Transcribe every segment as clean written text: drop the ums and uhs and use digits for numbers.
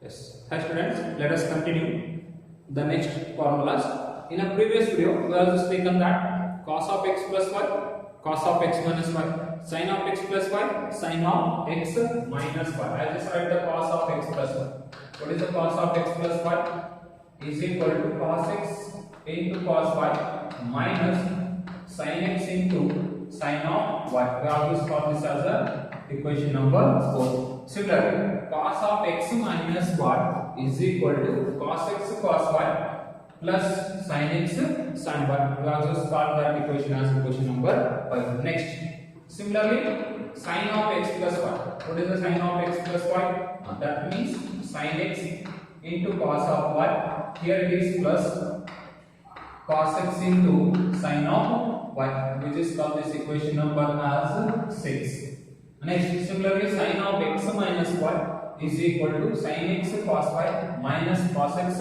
Yes. Hi students, let us continue the next formulas. In a previous video, we have just taken that cos of x plus y, cos of x minus y, sin of x plus y, sin of x minus y. I just write the cos of x plus y. What is the cos of x plus y? Is equal to cos x into cos y minus sin x into sin of y. We always call this as a equation number 4. Similarly, cos of x minus y is equal to cos x cos y plus sin x sin y. We also call that equation as equation number 5. Next, similarly, sin of x plus y. What is the sin of x plus y? That means sin x into cos of y. Here it is plus cos x into sin of y, which is called this equation number as 6. Next, similarly, sin of x minus y is equal to sin x cos y minus cos x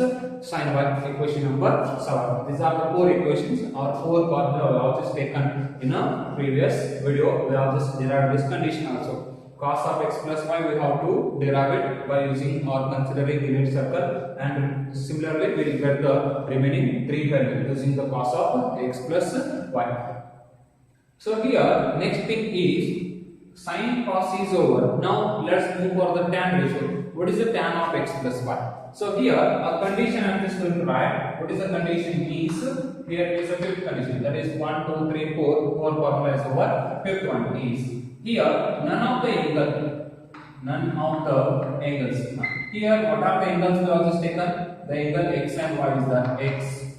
sin y, equation number 7. These are the 4 equations or 4 formulas we have just taken in a previous video. We have just derived this condition also. Cos of x plus y we have to derive it by using or considering unit circle, and similarly we will get the remaining 3 values using the cos of x plus y. So here next thing is sin cos is over. Now let's move for the tan ratio. What is the tan of x plus y? So here a condition I am just going to write. What is the condition is, here is a fifth condition, that is 1, 2, 3, 4. 4 formula is over. Fifth one is here none of the angles. Here what are the angles we have just taken? The angle x and y is the x,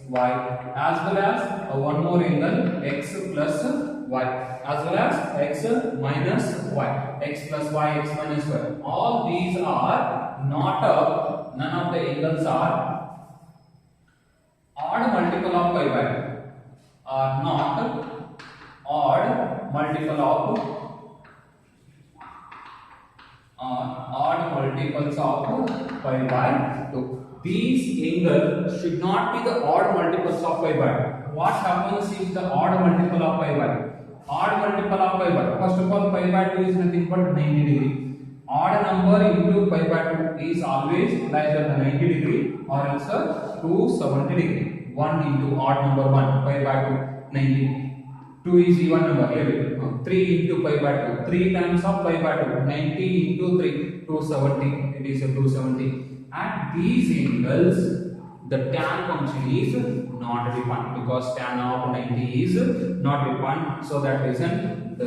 y, as well as one more angle x plus y, as well as x minus y, x plus y, x minus y. All these are not none of the angles are odd multiple of pi by 2, are not odd multiple of multiples of pi by 2. These angles should not be the odd multiples of pi by 2. What happens is the odd multiple of pi by 2? Odd multiple of pi by 2. First of all, pi by 2 is nothing but 90 degree. Odd number into pi by 2 is always less than 90 degree or else 270 degree. 1 into odd number 1, pi by 2, 90. 2 is even number, leave it. 3 into pi by 2, 3 times of pi by 2, 90 into 3, 270, it is a 270. At these angles, the tan function is not defined because tan of 90 is not defined. So that reason,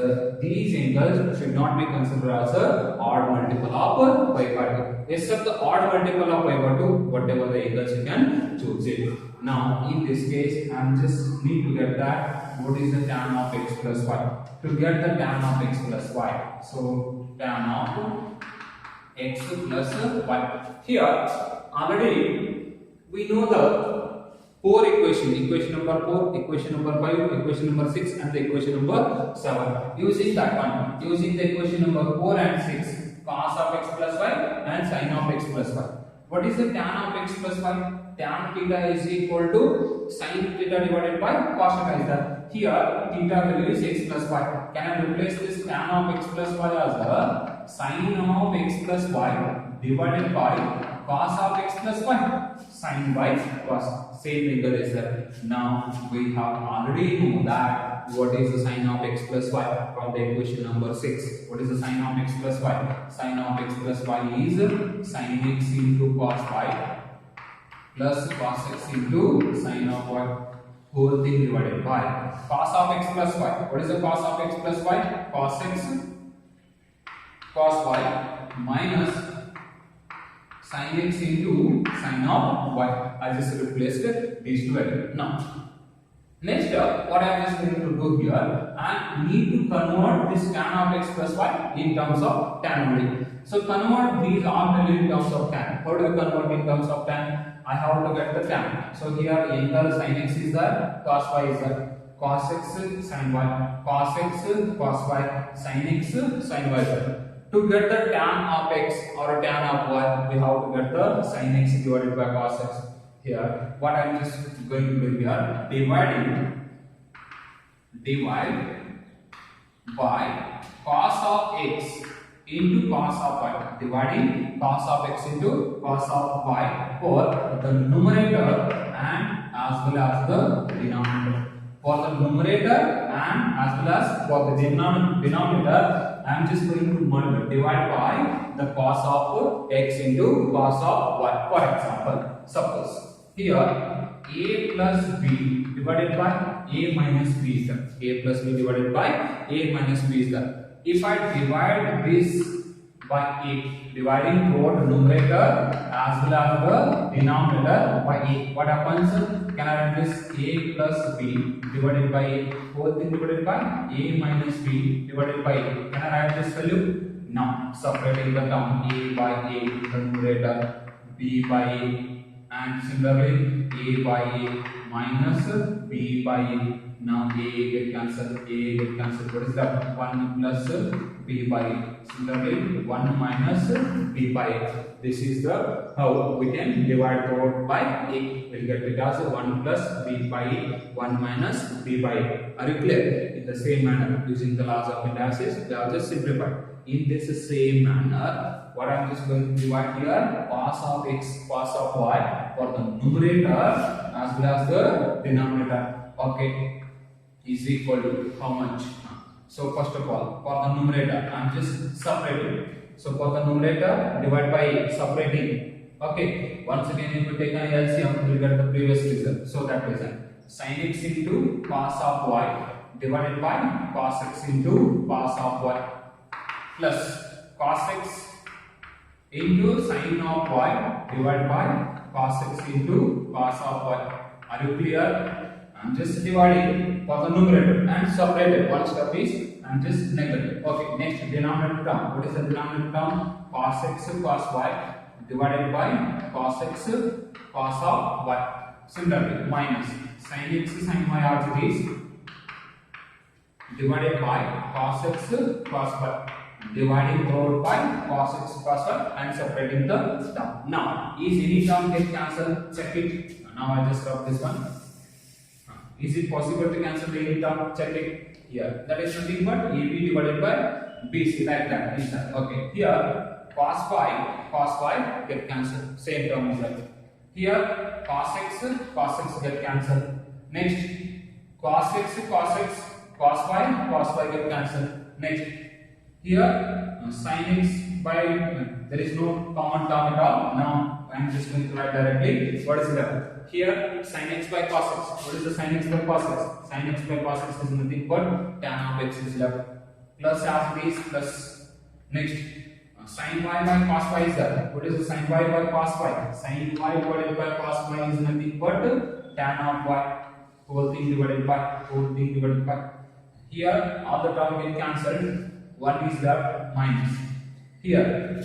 these angles should not be considered as a odd multiple of pi by 2. Except the odd multiple of pi by 2, whatever the angles you can choose it. Now in this case, I am just need to get that what is the tan of x plus y. To get the tan of x plus y, so tan of x plus y. Here already we know the 4 equations, equation number 4, equation number 5, equation number 6 and the equation number 7. Using that one, using the equation number 4 and 6, cos of x plus y and sin of x plus y. What is the tan of x plus y? Tan theta is equal to sin theta divided by cos theta is that. Here theta value is x plus y. Can I replace this tan of x plus y as a sin of x plus y divided by cos of x plus y? Sin by cos. Same angle is there. Now we have already know that what is the sin of x plus y from the equation number 6. What is the sin of x plus y? Sin of x plus y is sin x into cos y plus cos x into sin of y, whole thing divided by cos of x plus y. What is the cos of x plus y? Cos x cos y minus sin x into sin of y. I just replaced these two values. Now, next what I am just going to do here, I need to convert this tan of x plus y in terms of tan only. So convert these all values in terms of tan. How do you convert in terms of tan? I have to get the tan. So here angle sin x is there, cos y is there, cos x sin y, cos x cos y, sin x sin y is there. To get the tan of x or tan of y, we have to get the sin x divided by cos x. Here, what I am just going to do here, divide by cos of x into cos of y, dividing cos of x into cos of y for the numerator and as well as the denominator. For the numerator and as well as for the denominator, I am just going to divide by the cos of x into cos of y. For example, suppose here a plus b divided by a minus b is there. A plus b divided by a minus b is there. If I divide this by a, dividing both numerator as well as the denominator by a, what happens? Can I write this a plus b divided by a, whole thing divided by a minus b divided by a. Can I write this value? Now separating the term a by a, the numerator, b by a, and similarly a by a minus b by a. Now a get cancelled, a get cancelled. What is that? 1 plus b by a. Similarly 1 minus b by a. This is the how we can divide both by a. We'll get it as 1 plus b by a, 1 minus b by a. Are you clear? In the same manner, using the laws of indices, they are just simplified. In this same manner, what I am just going to divide here, cos of x, cos of y for the numerator as well as the denominator. Okay, is equal to how much? So first of all, for the numerator, I am just separating. So for the numerator, divide by a, separating. Okay, once again, if you take an LCM, you will get the previous result. So that is sin x into cos of y divided by cos x into cos of y plus cos x into sin of y divided by cos x into cos of y. Are you clear? I am just dividing for the numerator and separated. One step is I am just negative. Okay, next denominator term. What is the denominator term? Cos x cos y divided by cos x cos of y. Similarly, minus sin x sin y as it is divided by cos x cos y. Dividing both by cos x cos y and separating the term. Now, is any term get cancelled? Check it. Now I just rub this one. Is it possible to cancel the any term? Check it here. That is nothing but AB divided by BC, like that. Okay. Here cos y get cancelled. Same term is like here cos x get cancelled. Next cos x cos y get cancelled. Next here sin x by there is no common term at all. Now I am just going to write directly. What is left? Here sin x by cos x. What is the sin x by cos x? Sin x by cos x is nothing but tan of x is left. Plus as it is plus. Next sin y by cos y is there. What is the sin y by cos y? Sin y divided by cos y is nothing but tan of y. Whole thing divided by. Here all the term get cancelled. One is left minus. Here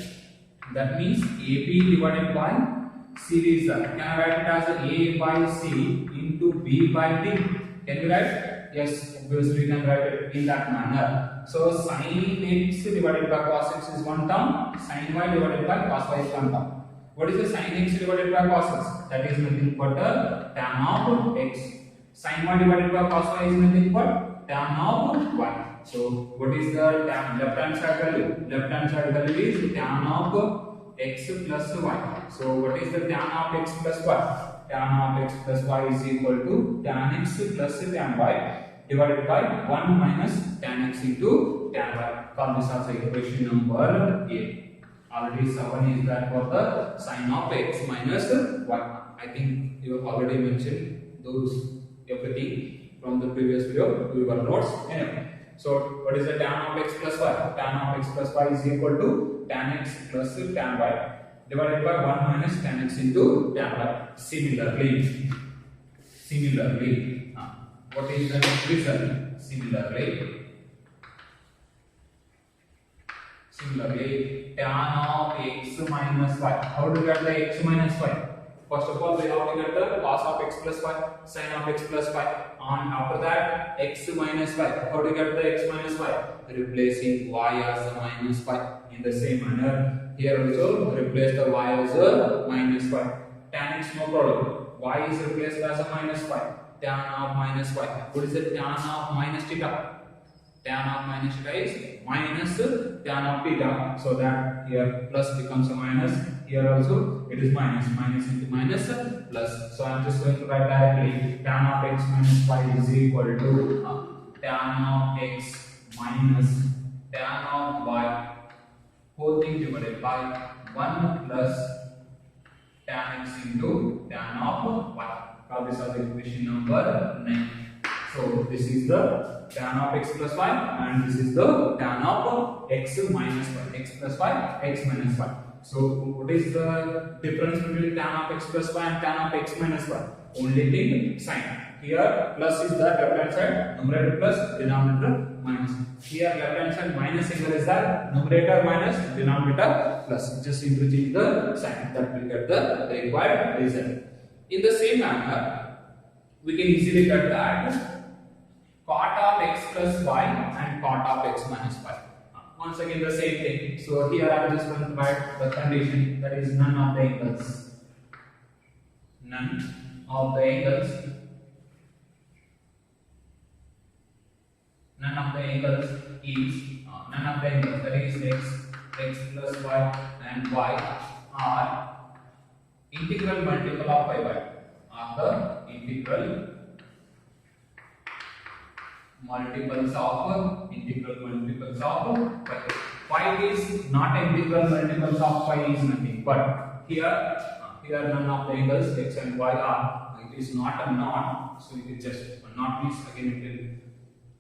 that means AB divided by C is there. Can I write it as A by C into B by D? Can you write? Yes, obviously we can write it in that manner. So sin x divided by cos x is one term, sin y divided by cos y is one term. What is the sin x divided by cos x? That is nothing but tan of x. Sin y divided by cos y is nothing but tan of y. So what is the left hand side value? Left hand side value is tan of x plus y. So what is the tan of x plus y? Tan of x plus y is equal to tan x plus tan y divided by 1 minus tan x into tan y. Call this as equation number 8. Already 7 is that for the sin of x minus y. I think you have already mentioned those everything from the previous video to your notes. Anyway, so what is the tan of x plus y? Tan of x plus y is equal to tan x plus tan y divided by 1 minus tan x into tan y. Similarly, what is the next result? Similarly, tan of x minus y. How do you get the x minus y? First of all, we have to get the cos of x plus y, sin of x plus y. And after that, x minus y. How do you get the x minus y? Replacing y as a minus y. In the same manner, here also replace the y as a minus y. Tan x, no problem. Y is replaced as a minus y. Tan of minus y. What is the tan of minus theta? tan of minus theta is minus tan of theta. So that here plus becomes a minus. Here also it is minus. Minus into minus plus. So I am just going to write directly tan of x minus y is equal to tan of x minus tan of y whole thing divided by 1 plus tan x into tan of y. Now this is the equation number 9. So this is the tan of x plus y and this is the tan of x minus y. X plus y, x minus y. So what is the difference between tan of x plus y and tan of x minus y? Only thing sign. Here plus is the left hand side, numerator plus, denominator minus. Here left hand side minus symbol is that numerator minus, denominator plus. Just interchange the sign, that will get the required result. In the same manner, we can easily get that cot of x plus y and cot of x minus y. Once again the same thing. So here I am just going to write the condition, that is none of the angles. None of the angles. None of the angles is none of the angles, that is x plus y and y are integral multiple of pi by. Are the integral multiples of pi. Pi is not integral multiples of pi is nothing, but here none of the angles x and y are. It is not a knot, so it is just a knot means again it will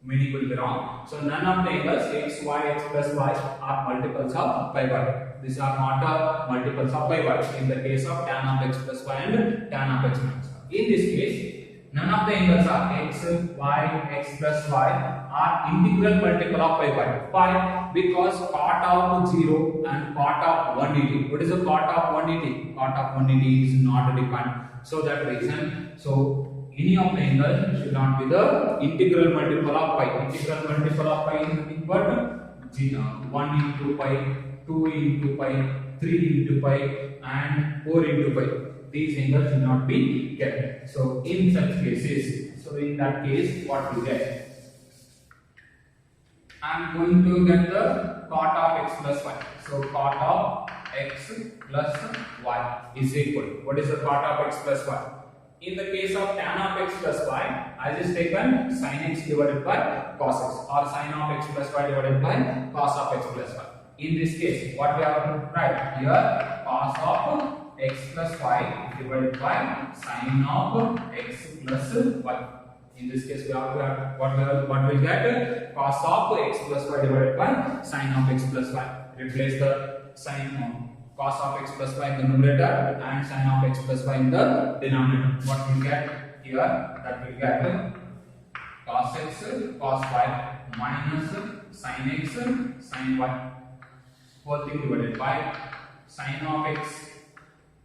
meaning will be wrong. So none of the angles x, y, x plus y are multiples of pi by. These are not multiples of pi by in the case of tan of x plus y and tan of x minus y. In this case, none of the angles are x, y, x plus y are integral multiple of pi by. Why? Because cot of 0 and cot of 180. What is the cot of 180? Cot of 180 is not defined. So that reason, so any of the angles should not be the integral multiple of pi. Integral multiple of pi is nothing but 1 into pi, 2 into pi, 3 into pi and 4 into pi. These angles should not be kept. So in such cases, so in that case what we get? I am going to get the cot of x plus y. So cot of x plus y is equal. What is the cot of x plus y? In the case of tan of x plus y, I just taken sin x divided by cos x, or sin of x plus y divided by cos of x plus y. In this case, what we have to write here? Cos of x plus y divided by sin of x plus y. In this case, we have to have what will get? Cos of x plus y divided by sin of x plus y. Replace the sin cos of x plus y in the numerator and sin of x plus y in the denominator. What we get here? That will get cos x cos y minus sin x sin y whole thing divided by sin of x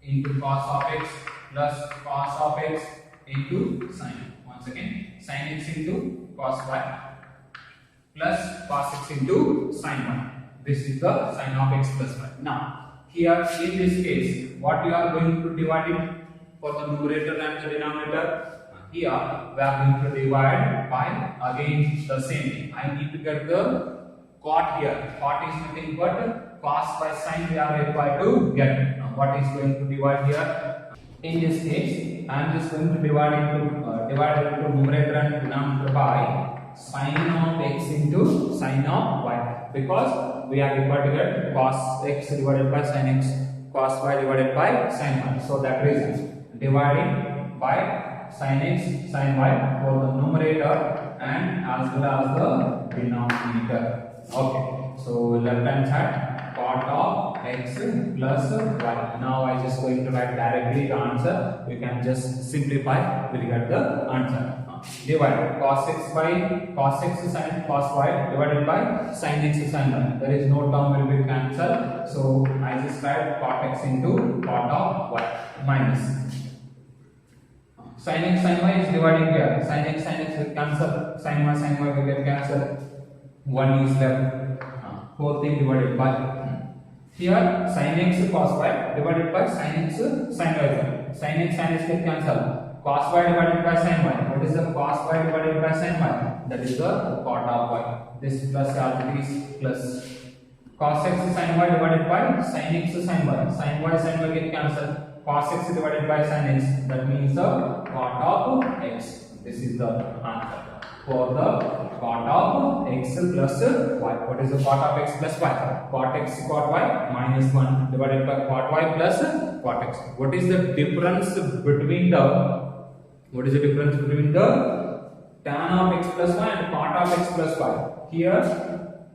into cos of x plus cos of x into sin. Once again, sin x into cos y plus cos x into sin y. This is the sin of x plus y. Now, here in this case, what you are going to divide it for the numerator and the denominator? Here we are going to divide by again the same thing. I need to get the cot here. Cot is nothing but cos by sin we are required to get. Now what is going to divide here? In this case, I am just going to divide into numerator and denominator by sin of x into sin of y, because we are required to get cos x divided by sin x, cos y divided by sin y. So that reason, dividing by sin x sin y for the numerator and as well as the denominator. Okay, so left hand side cot of x plus y. Now I just going to write directly the answer. We can just simplify, we will get the answer. Divide cos x by cos x sin cos y divided by sin x sin y. There is no term will be cancelled. So I just write cot x into cot of y minus sin x sin y is dividing here. Sin x will cancel. Sin y will get cancelled. 1 is left. Whole thing divided by here sin x cos y divided by sin x sin y. Sin x get cancelled. cos y divided by sin y. What is the cos y divided by sin y? That is the cot of y. This plus r is plus cos x sin y divided by sin x sin y. Sin y get cancelled. Cos x divided by sin x, that means the cot of x. This is the answer for the cot of x plus y. What is the cot of x plus y? Cot x cot y minus 1 divided by cot y plus cot x. What is the difference between the tan of x plus y and cot of x plus y? Here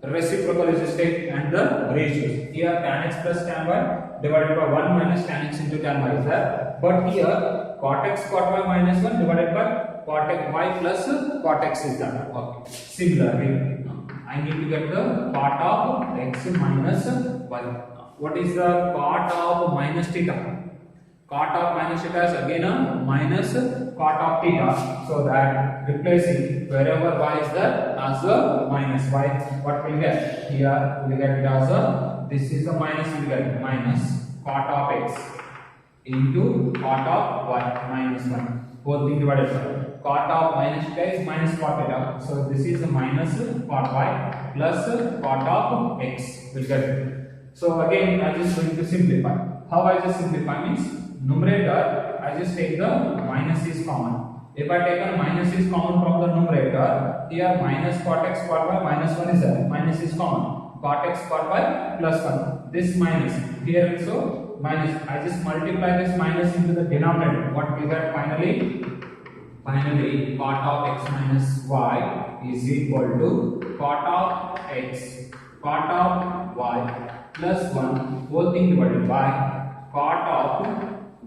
reciprocal is the step and the ratios. Here tan x plus tan y divided by 1 minus tan x into tan y is there. But here cot x cot y minus 1 divided by cot x y plus cot x is there. Okay. Similarly, I need to get the cot of x minus y. What is the cot of minus theta? Cot of minus theta is again a minus cot of theta. So that replacing wherever y is there as a minus y, what we get? Here we get it as a, this is the minus, we get minus cot of x into cot of y minus 1. Whole thing divided by cot of minus theta is minus cot theta. So this is the minus cot y plus cot of x. We get it. So again I just going to simplify. How I just simplify means numerator I just take the minus is common. If I take a minus is common from the numerator, here minus cot x cot y minus 1 is there. Minus is common. Cot x cot y plus 1. This minus here also minus. I just multiply this minus into the denominator. What we get finally? Finally, cot of x minus y is equal to cot of x cot of y plus 1 whole thing divided by cot of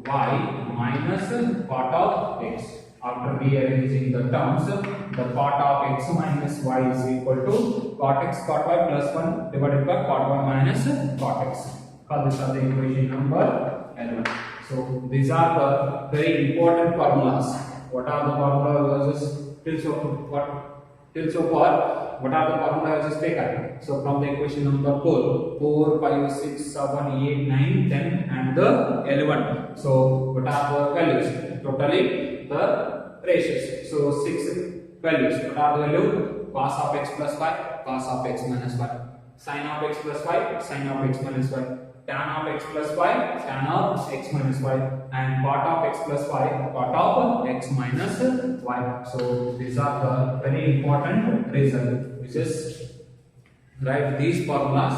y minus cot of x. After rearranging the terms, the cot of x minus y is equal to cot x cot y plus 1 divided by cot y minus cot x. Call this as the equation number 11. So these are the very important formulas. What are the formulas till so far? What are the formulas just taken? So from the equation number 4, 5, 6, 7, 8, 9, 10 and the 11. So what are the values? Totally the ratios. So 6 values. What are the values? Cos of x plus y, cos of x minus y. Sin of x plus y, sin of x minus y. Tan of x plus y, tan of x minus y, and cot of x plus y, cot of x minus y. So these are the very important result, which is write these formulas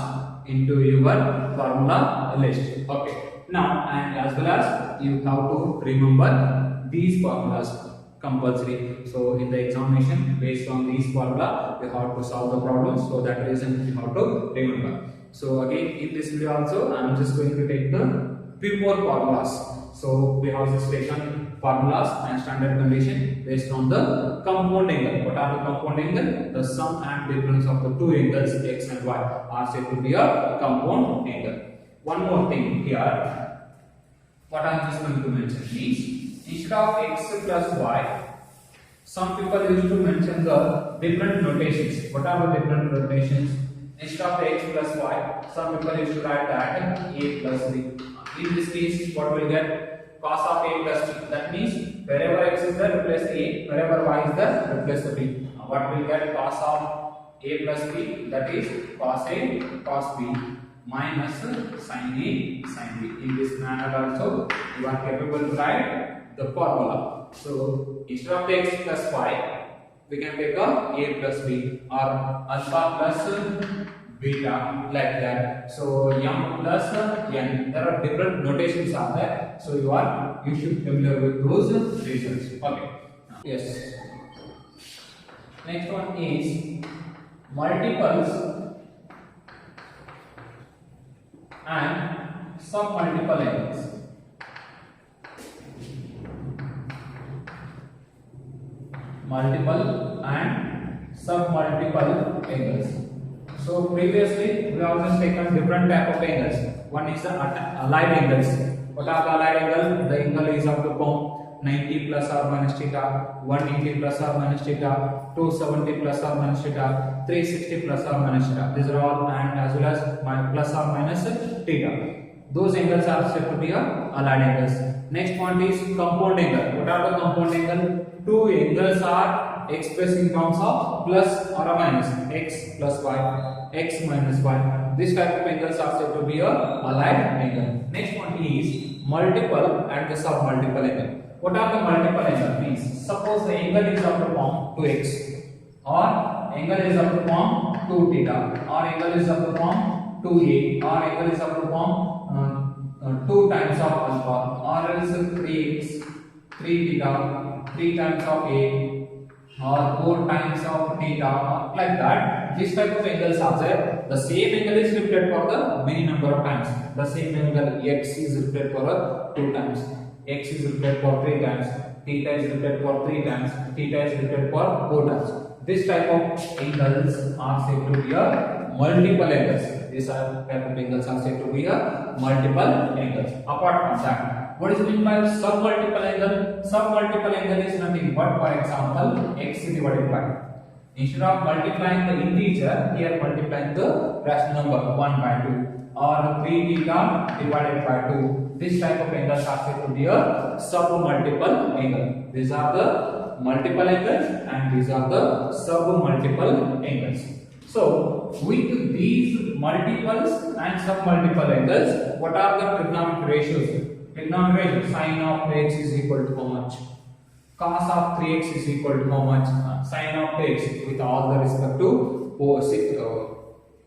into your formula list. Okay. Now and as well as you have to remember these formulas compulsory. So in the examination, based on these formula, you have to solve the problems. So that reason you have to remember. So again in this video also I am just going to take the few more formulas. So we have just taken formulas and standard condition based on the compound angle. What are the compound angle? The sum and difference of the two angles x and y are said to be a compound angle. One more thing here, what I am just going to mention is instead of x plus y, some people used to mention the different notations. What are the different notations? Instead of x plus y, some people used to write that a plus b. In this case, what will get? Cos of a plus b. That means wherever x is there, replace the a. Wherever y is there, replace the b. What will get? Cos of a plus b. That is cos a cos b minus sin a sin b. In this manner also, you are capable to write the formula. So instead of x plus y, we can take a plus b or alpha plus beta like that. So m plus n. There are different notations are there. So you should familiar with those results. Okay. Yes. Next one is multiples and submultiple angles. Multiple and submultiple angles. So previously we have just taken different type of angles. One is the allied angles. What are the allied angles? The angle is of the form 90 plus or minus theta, 180 plus or minus theta, 270 plus or minus theta, 360 plus or minus theta. These are all, and as well as plus or minus theta. Those angles are said to be allied angles. Next point is compound angle. What are the compound angle? Two angles are expressed in terms of plus or a minus, x plus y, x minus y. This type of angles are said to be allied angle. Next one is multiple and the submultiple angle. What are the multiple angle? Please, suppose the angle is of the form 2x, or angle is of the form 2 theta, or angle is of the form 2a, or angle is of the form 2 times of alpha, or else 3x, 3 theta, 3 times of a, or 4 times of theta, like that. This type of angles are there. The same angle is repeated for the many number of times. The same angle x is repeated for 2 times, x is repeated for 3 times, theta is repeated for 3 times, theta is repeated for 4 times. This type of angles are said to be multiple angles. These type of angles are said to be multiple angles. Apart from that, what is meant by submultiple angle? Submultiple angle is nothing but, for example, x divided by. Instead of multiplying the integer, here multiplying the rational number 1 by 2, or 3 theta divided by 2. This type of angles are said to be a submultiple angle. These are the multiple angles and these are the submultiple angles. So, with these multiples and submultiple angles, what are the trigonometric ratios? Trigonometric ratio, sine of x is equal to how much? Cos of 3x is equal to how much? Sine of x with all the respect to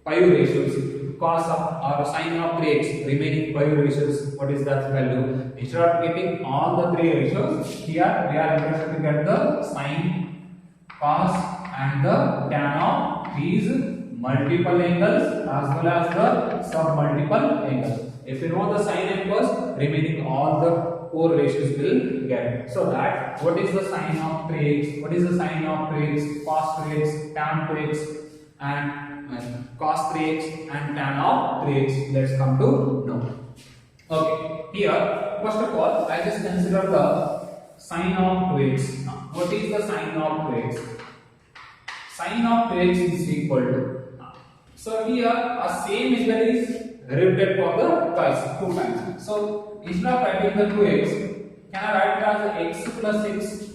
pi ratios. Cos of or sine of 3x remaining pi ratios, what is that value? Instead of getting all the 3 ratios, here we are interested to get the sine, cos and the tan of these multiple angles as well as the submultiple angles. If you know the sine and cos, remaining all the 4 ratios will get. So that what is the sine of 3x, what is the sine of 3x, cos 3x, tan 3x and cos 3x and tan of 3x. Let's come to know. Okay, here first of all I just consider the sine of 2x. What is the sine of 2x? Sine of 2x is equal to, so here a same angle is repeated for the twice, 2 times. So instead of writing the 2x, can I write it as x plus x?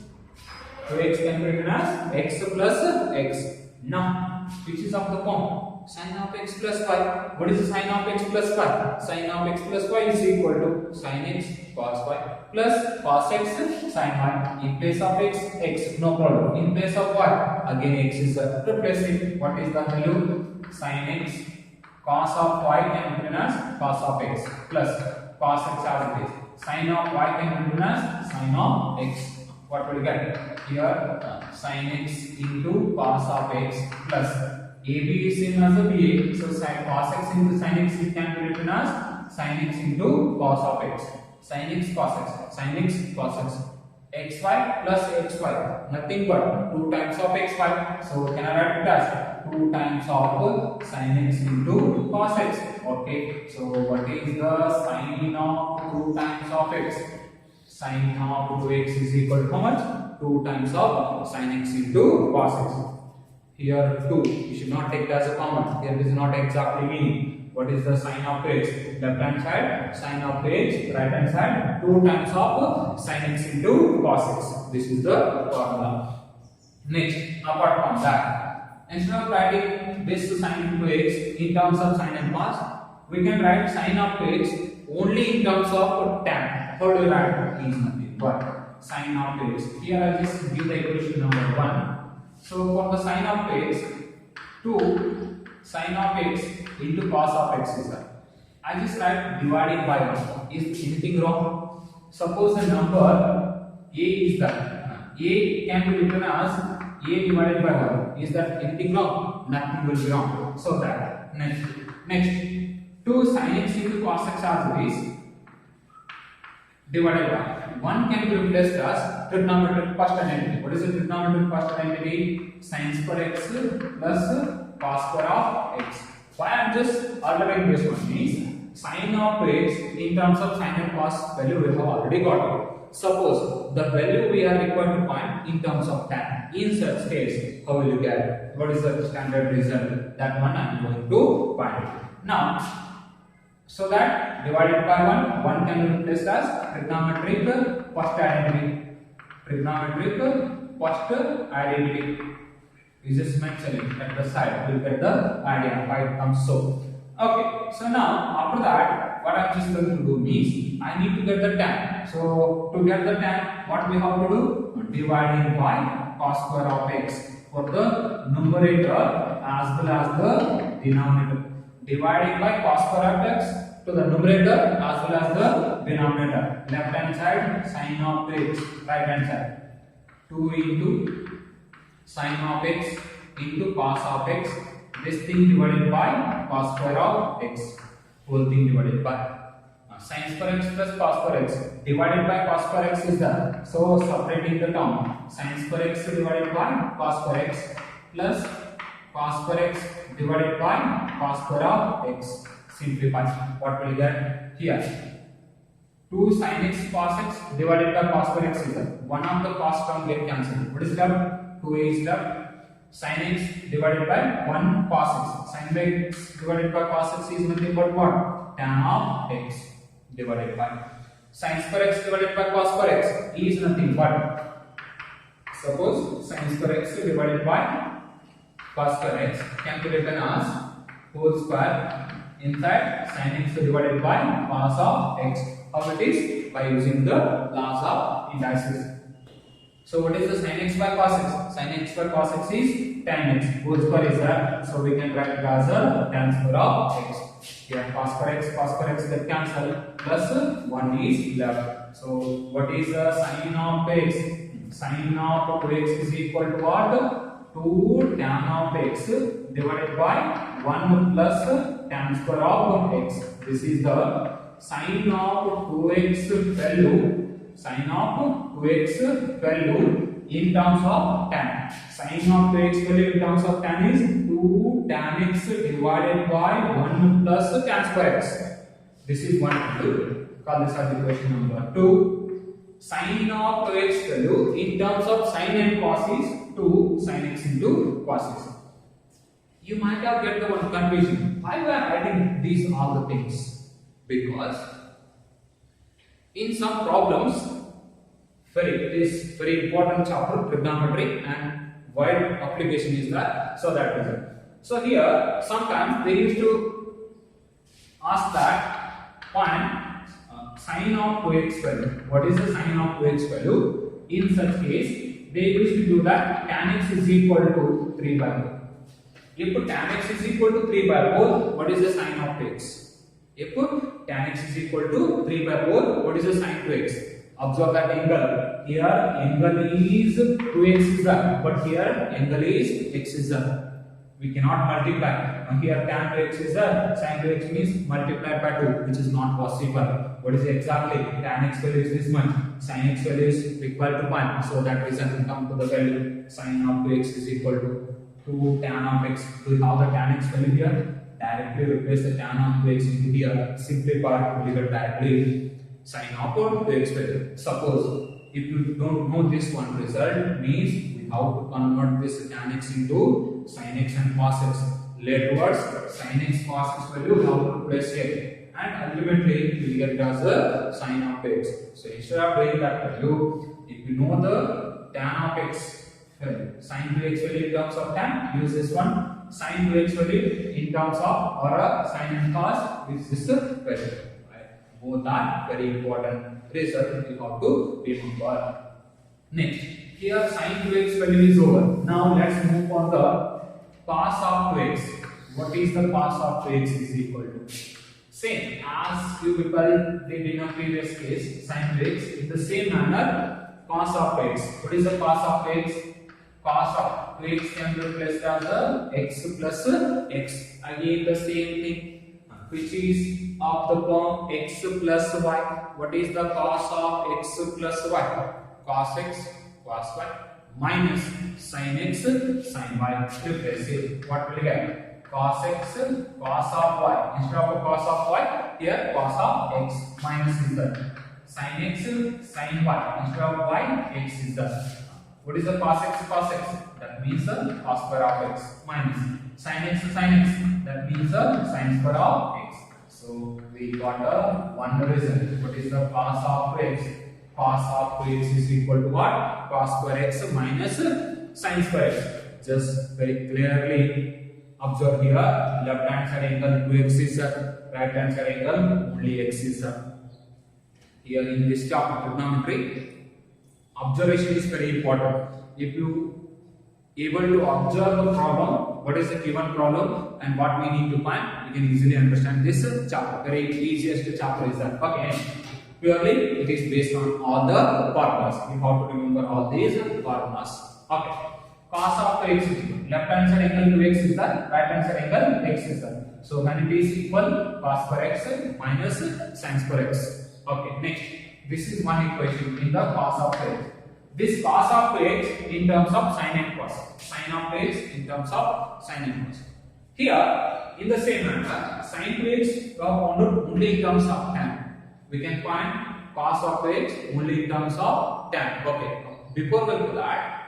2x can be written as x plus x. Now, which is of the form sine of x plus y. What is the sine of x plus y? Sine of x plus y is equal to sine x cos y plus cos x sine y. In place of x, x, no problem. In place of y, again x is replace it. What is the value? Sine x cos of y can be written as cos of x plus cos x as it is. Sine of y can be written as sine of x. What will we get? Here sin x into cos of x plus AB is same as the BA. So sin cos x into sin x can be written as sin x into cos of x. Sin x cos x. Sin x cos x. xy plus xy. Nothing but 2 times of xy. So can I write it as 2 times of sin x into cos x. Okay. So what is the sin of 2 times of x? Sin of 2x is equal to how much? 2 times of sin x into cos x. Here 2, you should not take it as a common. Here it is not exactly meaning. What is the sin of x? Left hand side sin of x, right hand side 2 times of sin x into cos x. This is the formula. Next, apart from that, instead of writing this sin into x in terms of sin and cos, we can write sin of x only in terms of tan. How do you write? Is nothing but sin of x. Here I just give the equation number 1. So for the sin of x, 2 sin of x into cos of x is that. I just write dividing by 1. Is anything wrong? Suppose the number a is that. A can be written as a divided by 1. Is that anything wrong? Nothing will be wrong. So that. Next 2 sin x into cos x as it is divided by 1 can be replaced as trigonometric first identity. What is the trigonometric first identity? Sin square x plus cos square of x. Why I am just altering this one means sin of x in terms of sin and cos value we have already got it. Suppose the value we are required to find in terms of tan. In such case, how will you get it? What is the standard result? That one I am going to find it. Now, So that divided by 1 can be replaced as trigonometric first identity. Trigonometric first identity. We just mention it at the side. You will get the idea why it comes so. Okay, so now after that, what I'm just going to do means I need to get the tan. So to get the tan, what we have to do? Dividing by cos square of x for the numerator as well as the denominator. Dividing by cos square of x to the numerator as well as the denominator. Left hand side sin of x, right hand side 2 into sin of x into cos of x. This thing divided by cos square of x. Whole thing divided by sin square x plus cos square x. Divided by cos square x is that. So separating the term. Sin square x divided by cos square x plus cos square x divided by cos square of x. Simplify. What will you get here? 2 sin x cos x divided by cos square x is that. One of the cos term get cancelled. What is left? 2a is left. Sin x divided by 1 cos x. Sin x divided by cos x is nothing but what? Tan of x divided by. Sin square x divided by cos square x is nothing but, suppose sin square x divided by cos square x can be written as whole square inside sin x divided by cos of x. How it is? By using the laws of indices. So what is the sin x by cos x? Sin x by cos x is tan x. Whole square is that. So we can write it as a tan square of x. Here cos square x get cancelled, plus 1 is left. So what is the sin of x? Sin of 2x is equal to what? 2 tan of x divided by 1 plus tan square of x. This is the sin of 2x value. Sin of 2x value in terms of tan. Sin of 2x value in terms of tan is 2 tan x divided by 1 plus tan square x. This is one value. Call this as equation number 2. Sin of 2x value in terms of sin and cos is 2 sin x into cos x. You might have get the one confusion. Why we are adding these all the things? Because in some problems, it is very important chapter trigonometry and wide application is that, so that is it. So here sometimes they used to ask that find sin of 2x value. What is the sin of 2x value? In such case they used to do that tan x is equal to 3 by 4. If tan x is equal to 3 by 4, what is the sin of x? If tan x is equal to 3 by 4, what is the sin to x? Observe that angle. Here angle is 2x is that, but here angle is x is that. We cannot multiply. And here tan to x is that, sin to x means multiplied by 2, which is not possible. What is exactly? Tan x value is this much, sin x value is equal to 1. So that reason we come to the value sin of 2x is equal to 2 tan of x. We have the tan x value here. Directly replace the tan of 2x into here. Simplify, we get directly sin of 2x value. Suppose if you don't know this one result, means we have to convert this tan x into sin x and cos x. Laterwards, sin x cos x value we have to replace here, and ultimately we get as a sin of x. So instead of doing that value, if you know the tan of x value, sin to x value in terms of tan, use this one. Sin to x value in terms of or sin and cos, use this value. Both are very important result you have to remember. Next, here sin 2x value is over. Now let's move on the cos of 2x. What is the cos of 2x is equal to? Same as you people did in a previous case, sin 2x. In the same manner, cos of 2x. What is the cos of 2x? Cos of 2x can be replaced as a x plus x. Again the same thing. Which is of the form x plus y. What is the cos of x plus y? Cos x, cos y minus sin x, sin y. Replace it. What will you get? Cos x, cos of y. Instead of cos of y, here cos of x minus is that. Sin x, sin y. Instead of y, x is that. What is the cos x, cos x? That means the cos square of x minus sin x, sin x. That means the sin square of x. So we we got a one result. What is the cos of x? Cos of x is equal to what? Cos square x minus sin square x. Just very clearly observe here, left hand side angle 2x is right hand side angle only x is here in this chapter trigonometry. Observation is very important. If you able to observe the problem, what is the given problem and what we need to find, you can easily understand this chapter. Very easiest chapter is that. Okay. Purely it is based on all the formulas. You have to remember all these formulas. Okay. Cos of x is equal. Left hand side angle to x is that. Right hand side angle x is that. So when it is equal, cos per x minus sin per x. Okay. Next, this is one equation in the cos of x. This cos of x in terms of sin and cos. Sin of x in terms of sin and cos. Here, in the same manner, sin to x are found only in terms of tan. We can find cos of x only in terms of tan. Okay. Before we do that,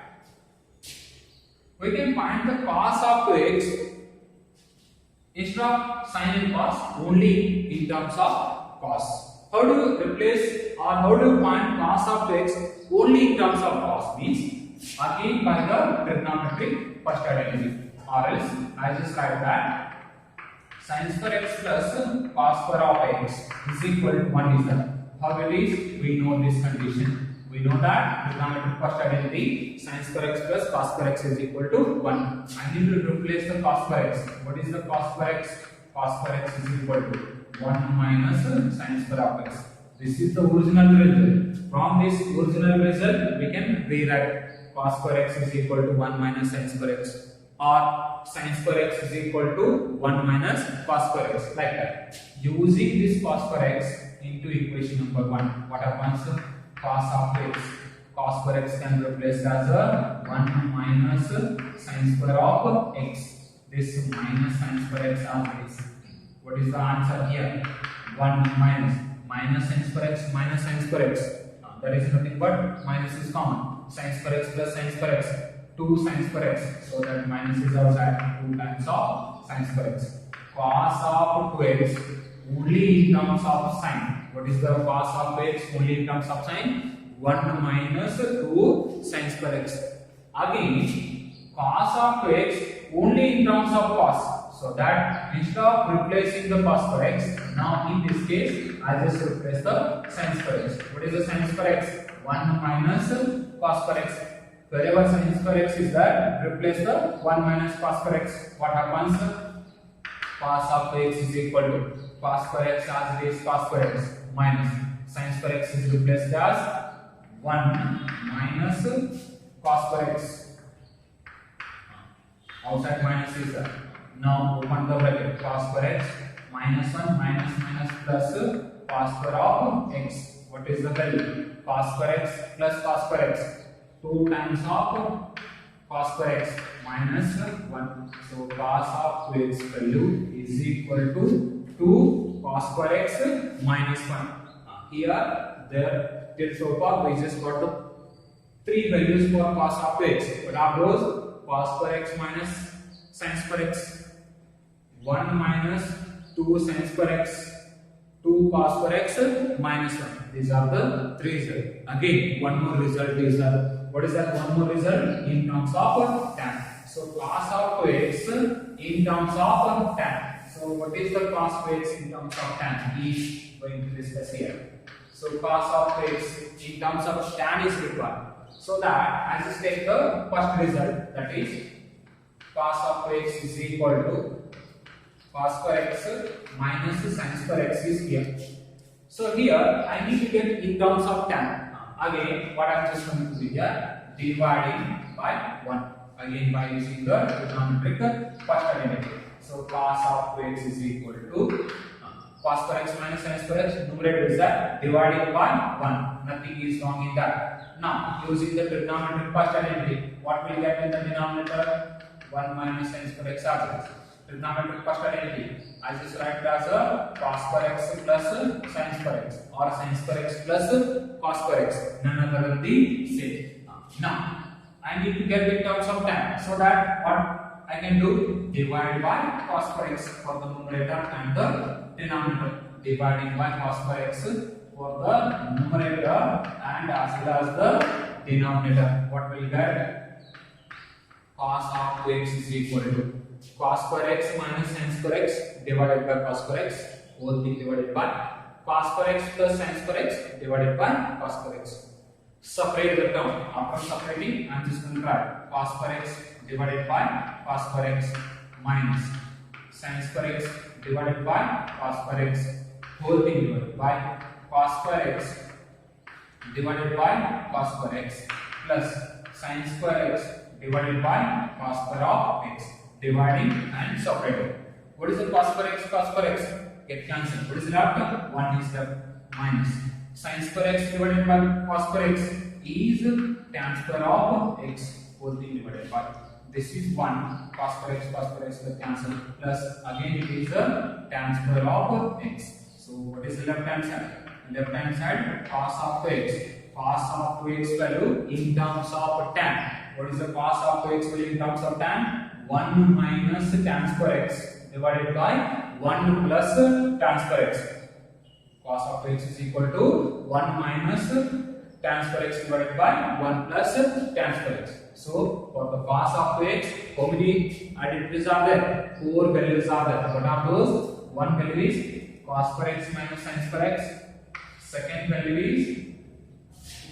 we can find the cos of x instead of sin and cos only in terms of cos. How do you replace or how do you find cos of x only in terms of cos? Means again by the trigonometric first identity, or else I just write that sin square x plus cos square of x is equal to 1 is that. How it is? We know this condition. We know that trigonometric first identity sin square x plus cos square x is equal to 1. I need to replace the cos square x. What is the cos square x? Cos square x is equal to 1 minus sin square of x. This is the original result. From this original result, we can rewrite cos square x is equal to 1 minus sin square x, or sin square x is equal to 1 minus cos square x, like that. Using this cos square x into equation number 1, what happens? Cos of x, cos square x can be replaced as a 1 minus sin square of x. This minus sin square x as this. What is the answer here? 1 minus sin square x minus sin square x. That is nothing but minus is common. Sin square x plus sin square x, 2 sin square x. So that minus is outside, 2 times of sin square x. Cos of 2x only in terms of sin. What is the cos of x only in terms of sin? 1 minus 2 sin square x. Again, cos of x only in terms of cos. So that instead of replacing the cos square x, now in this case, I just replace the sin square x. What is the sin square x? 1 minus cos square x. Wherever sin square x is there, replace the 1 minus cos square x. What happens? Cos of x is equal to cos square x as it is cos square x minus sin square x is replaced as 1 minus cos square x. Outside minus is there. Now open the bracket, cos square x minus 1 minus plus cos square of x. What is the value? Cos square x plus cos square x. 2 times of cos square x minus 1. So cos of x value is equal to 2 cos square x minus 1. Here, there, till so far we just got the 3 values for cos of x. What are those? Cos square x minus sin square x. 1 minus 2 sin square x, 2 cos square x minus 1. These are the 3 results. Again, one more result is that. What is that one more result? In terms of tan. So cos of x in terms of tan. So what is the cos of x in terms of tan? Is going to discuss here. So cos of x in terms of tan is required. So that I just take the first result, that is cos of x is equal to cos square x minus sin square x is here. So here I need to get in terms of tan. Again, what I am just going to do here, dividing by 1. Again by using the trigonometric first identity. So cos of x is equal to cos square x minus sin square x. Numerator is that, dividing by 1. Nothing is wrong in that. Now using the trigonometric first identity, what will get in the denominator? 1 minus sin square x as trigonometric first identity. I just write it as a cos square x plus sin square x, or sin square x plus cos square x. None other than the same. Now I need to get in terms of tan. So that what I can do? Divide by cos square x for the numerator and the denominator. dividing by cos square x for the numerator and as well as the denominator. What will get? Cos of 2x is equal to cos square x minus sin square x divided by cos square x whole thing divided by cos square x plus sin square x divided by cos square x. Separate the term. After separating, I am just going to write cos square x divided by cos square x minus sin square x divided by cos square x whole thing divided by cos square x divided by cos square x plus sin square x divided by cos square of x, dividing and separating. What is the cos square x? Cos square x get cancelled. What is left? 1 is left minus sin square x divided by cos square x is tan square of x whole thing divided by this is 1 cos square x get cancelled plus again it is a tan square of x. So what is the left hand side? Left hand side cos of 2x value in terms of tan. What is the cos of 2x value in terms of tan? 1 minus tan square x divided by 1 plus tan square x. Cos of 2x is equal to 1 minus tan square x divided by 1 plus tan square x. So for the cos of 2x, how many identities are there? 4 values are there. What are those? One value is cos square x minus sin square x. Second value is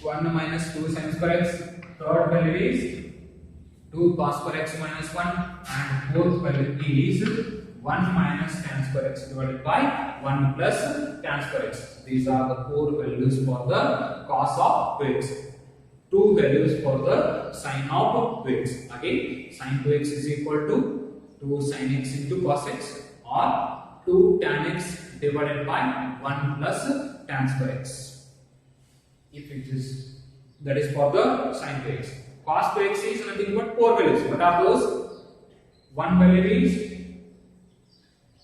1 minus 2 sin square x. Third value is 2 cos square x minus 1 and fourth value is 1 minus tan square x divided by 1 plus tan square x. These are the 4 values for the cos of 2x. 2 values for the sin of 2x. Again, sin 2x is equal to 2 sin x into cos x or 2 tan x divided by 1 plus tan square x. If it is, that is for the sin 2x. Cos 2x is nothing but 4 values. What are those? One value is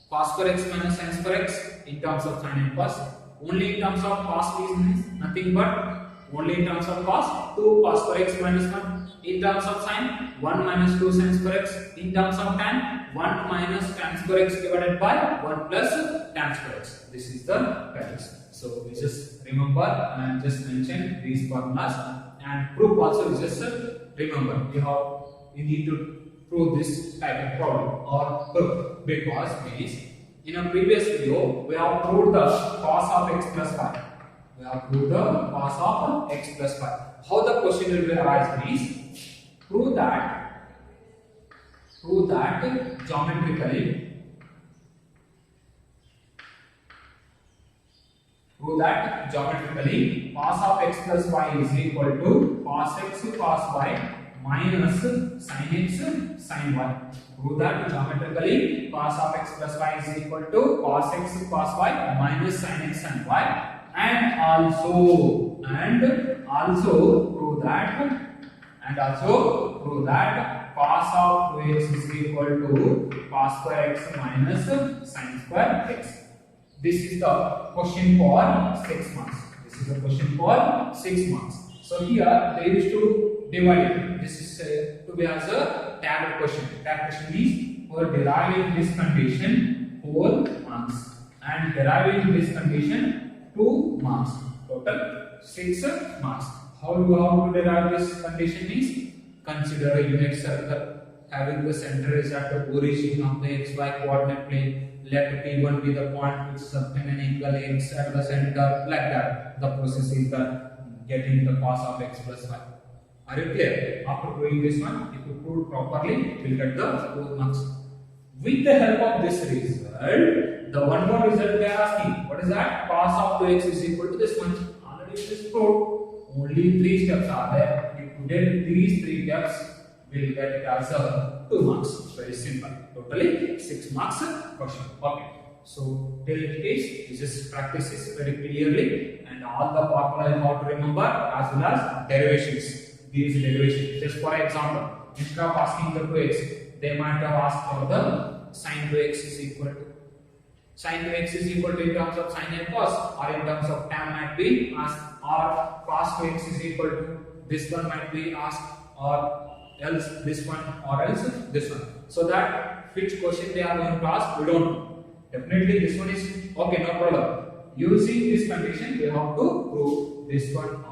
cos square x minus sin square x in terms of sin and cos. Only in terms of cos is nothing but only in terms of cos 2 cos square x minus 1. In terms of sin 1 minus 2 sin square x. In terms of tan 1 minus tan square x divided by 1 plus tan square x. This is the values. So we just remember and just mention these formulas and proof also is just remember. You need to prove this type of problem or proof because in a previous video we have proved the cos of x plus 5. We have proved the cos of x plus 5. How the question will arise is prove that geometrically cos of x plus y is equal to cos x cos y minus sin x sin y. Prove that geometrically cos of x plus y is equal to cos x cos y minus sin x sin y, and also prove that cos of 2x is equal to cos square x minus sin square x. This is the question for 6 months. So here they used to divide it. This is to be as a tagged question. Tagged question is for deriving this condition 4 marks and deriving this condition 2 marks. Total 6 marks. How do you have to derive this condition is consider a unit circle having the center is at the origin of the xy coordinate plane. Let P1 be the point which subtend an angle x at the center, like that. The process is the getting the cos of x plus y. Are you clear? After doing this one, if you prove properly, you will get the 4 marks. With the help of this result, the one more result they are asking. What is that? Cos of 2x is equal to this one. Already it is proved. Only 3 steps are there. If you did these 3 steps, we will get it as 2 marks. Very simple. Totally 6 marks question. Okay. So till it is, you just practice this very clearly, and all the formula you have to remember as well as derivations. These derivations. Just for example, instead of asking the 2x, they might have asked for the sin 2x is equal to. Sin 2x is equal to in terms of sin and cos, or in terms of tan might be asked, or cos 2x is equal to this one might be asked, or else this one, or else this one. So that which question they are going to ask, we don't know. Definitely this one is okay, no problem. Using this condition, we have to prove this one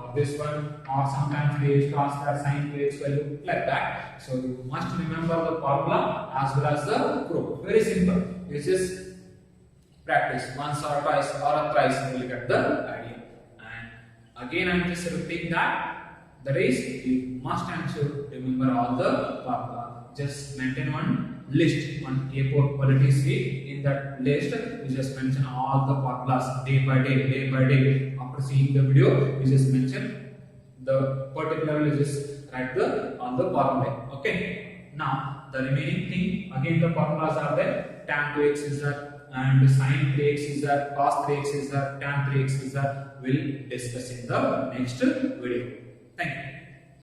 or sometimes we use cos that sin kx value like that. So you must remember the formula as well as the proof. Very simple. This is practice once or twice or thrice, you will get the idea. And again, I am just repeating that is you must and should remember all the formula. Just maintain one list, one A4 quality sheet. In that list, you just mention all the formulas day by day. After seeing the video, you just mention the particular, you just write the all the formula. Okay. Now the remaining thing, again the formulas are there. Tan 2x is that, and sin 3x is that, cos 3x is that, tan 3x is that. We'll discuss in the next video.